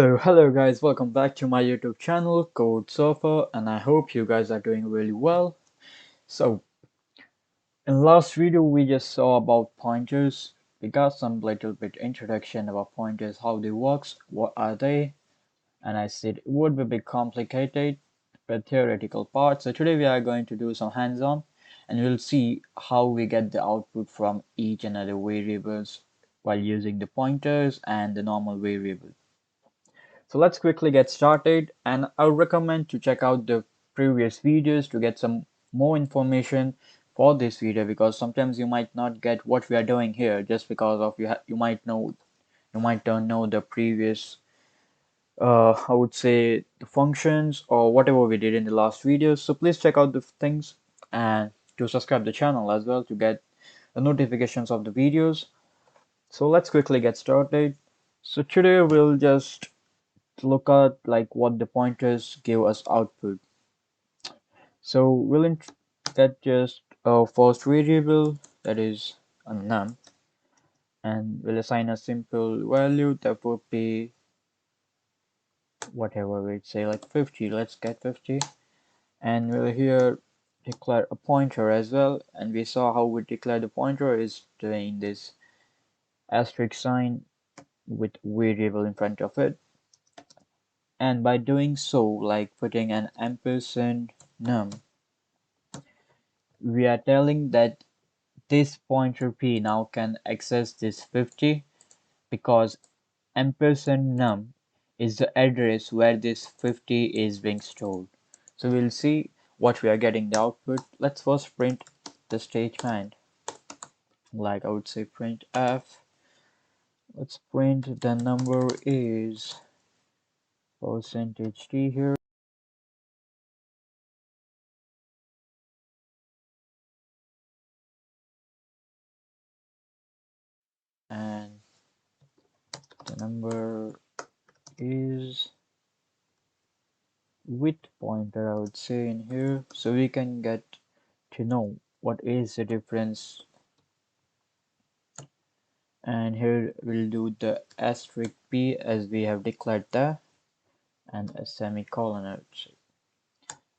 So hello guys, welcome back to my YouTube channel codesurfer, and I hope you guys are doing really well. So in last video we just saw about pointers. We got some little bit introduction about pointers, how they works, what are they, and I said it would be a bit complicated but theoretical part. So today we are going to do some hands-on and we'll see how we get the output from each and other variables while using the pointers and the normal variable. So let's quickly get started, and I would recommend to check out the previous videos to get some more information for this video, because sometimes you might not get what we are doing here just because of you might don't know the previous I would say the functions or whatever we did in the last video. So please check out the things and to subscribe the channel as well to get the notifications of the videos. So let's quickly get started. So today we'll just look at like what the pointers give us output. So we'll get just a first variable, that is a num, and we'll assign a simple value that would be whatever we'd say, like 50. Let's get 50, and we'll here declare a pointer as well. And we saw how we declare the pointer is doing this asterisk sign with variable in front of it, and by doing so, like putting an ampersand num, we are telling that this pointer p now can access this 50 because ampersand num is the address where this 50 is being stored. So we'll see what we are getting the output. Let's first print the statement, like I would say print f. Let's print the number is %t here, and the number is with pointer I would say in here, so we can get to know what is the difference. And here we'll do the asterisk p as we have declared that, and a semicolon I would say.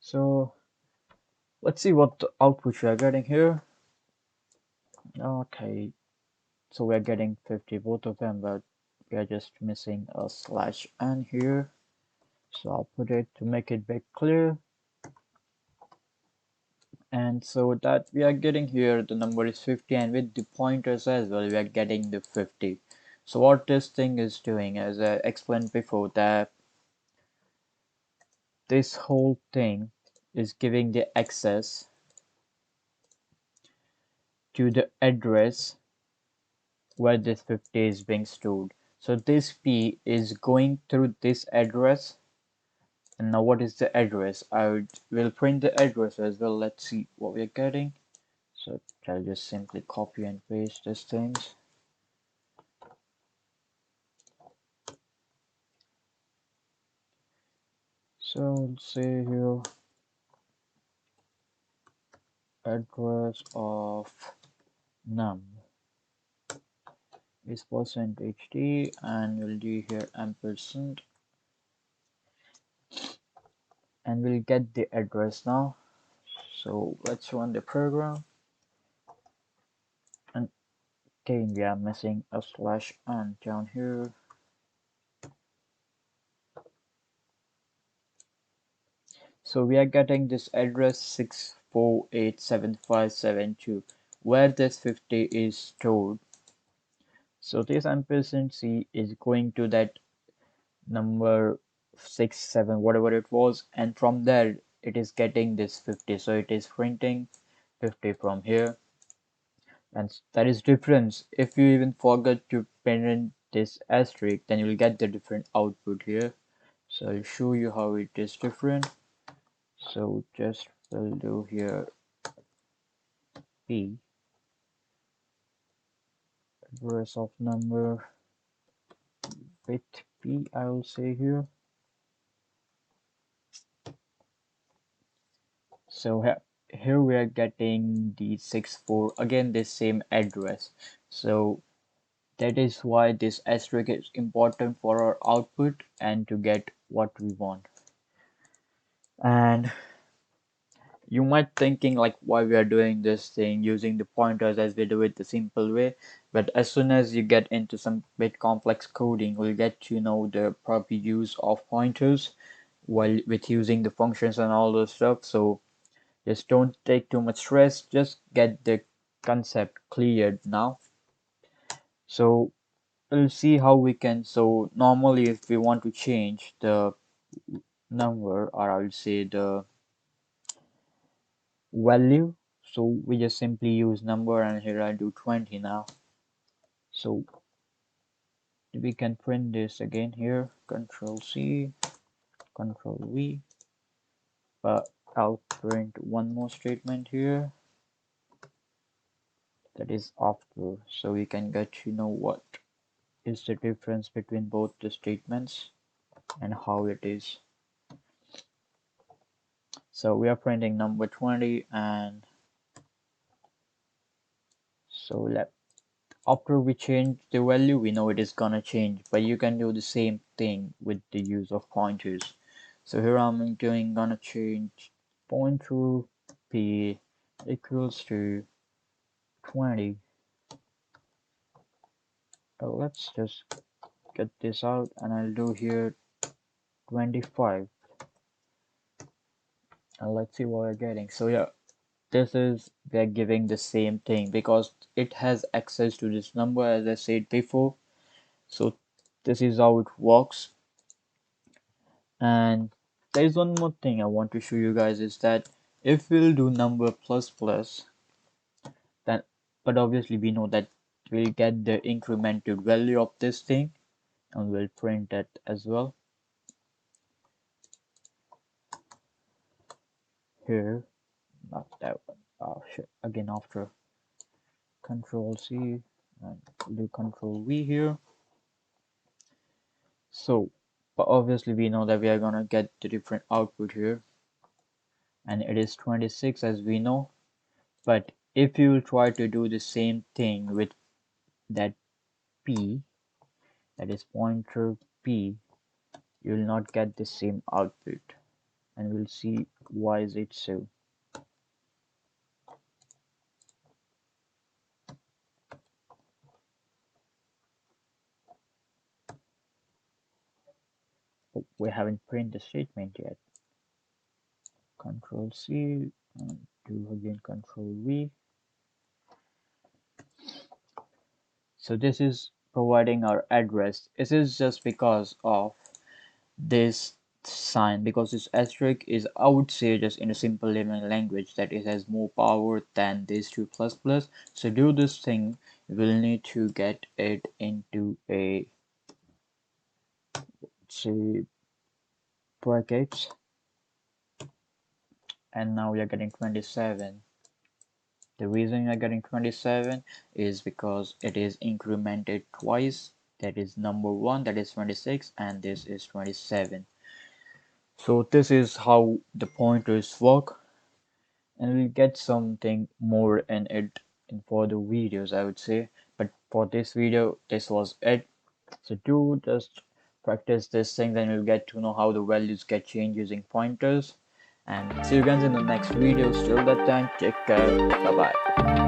So let's see what the output we are getting here. Okay, so we're getting 50 both of them, but we are just missing a slash n here, so I'll put it to make it bit clear. And so that we are getting here the number is 50, and with the pointers as well we are getting the 50. So what this thing is doing, as I explained before, that this whole thing is giving the access to the address where this 50 is being stored. So this p is going through this address. And now what is the address? Will print the address as well. Let's see what we're getting. So I'll just simply copy and paste these things. So let's say here address of num is %t, and we'll do here ampersand, and we'll get the address now. So let's run the program, and again we are missing a slash n down here. So we are getting this address 6487572 where this 50 is stored. So this ampersand c is going to that number 67 whatever it was, and from there it is getting this 50. So it is printing 50 from here, and that is difference. If you even forget to print this asterisk, then you will get the different output here. So I'll show you how it is different. So just we'll do here p address of number with p, I will say here. So here we are getting the 64, again this same address. So That is why this asterisk is important for our output and to get what we want. And you might thinking like why we are doing this thing using the pointers as we do it the simple way, but as soon as you get into some bit complex coding, we'll get to know the proper use of pointers while with using the functions and all those stuff. So just don't take too much stress, just get the concept cleared now. So we'll see how we can. So normally if we want to change the number, or I would say the value, so we just simply use number, and here I do 20 now. So we can print this again here, Control C, Control V, but I'll print one more statement here, that is after, so we can get to know what is the difference between both the statements and how it is. So we are printing number 20, and so after we change the value, we know it is gonna change, but you can do the same thing with the use of pointers. So here I'm gonna change pointer p equals to 20. Let's just get this out, and I'll do here 25, and let's see what we're getting. So yeah, this is we're giving the same thing because it has access to this number as I said before. So this is how it works. And there is one more thing I want to show you guys, is that if we'll do number plus plus, then but obviously we know that we'll get the incremented value of this thing, and we'll print that as well here. Not that one. Oh shit, again after Control C and do Control V here. So but obviously we know that we are gonna get the different output here, and it is 26 as we know. But if you will try to do the same thing with that p, that is pointer p, you will not get the same output, and we'll see why is it so. Oh, we haven't printed the statement yet. Control C and do again Control V. So this is providing our address. This is just because of this sign, because this asterisk is, I would say, just in a simple layman language, that it has more power than this 2 plus plus. So do this thing, we'll need to get it into a, say, brackets, and now we are getting 27. The reason we are getting 27 is because it is incremented twice. That is number 1, that is 26, and this is 27. So this is how the pointers work, and we'll get something more in it in further videos, I would say. But for this video, this was it. So do just practice this thing, then you'll get to know how the values get changed using pointers. And see you guys in the next videos. Till that time, take care. Bye bye.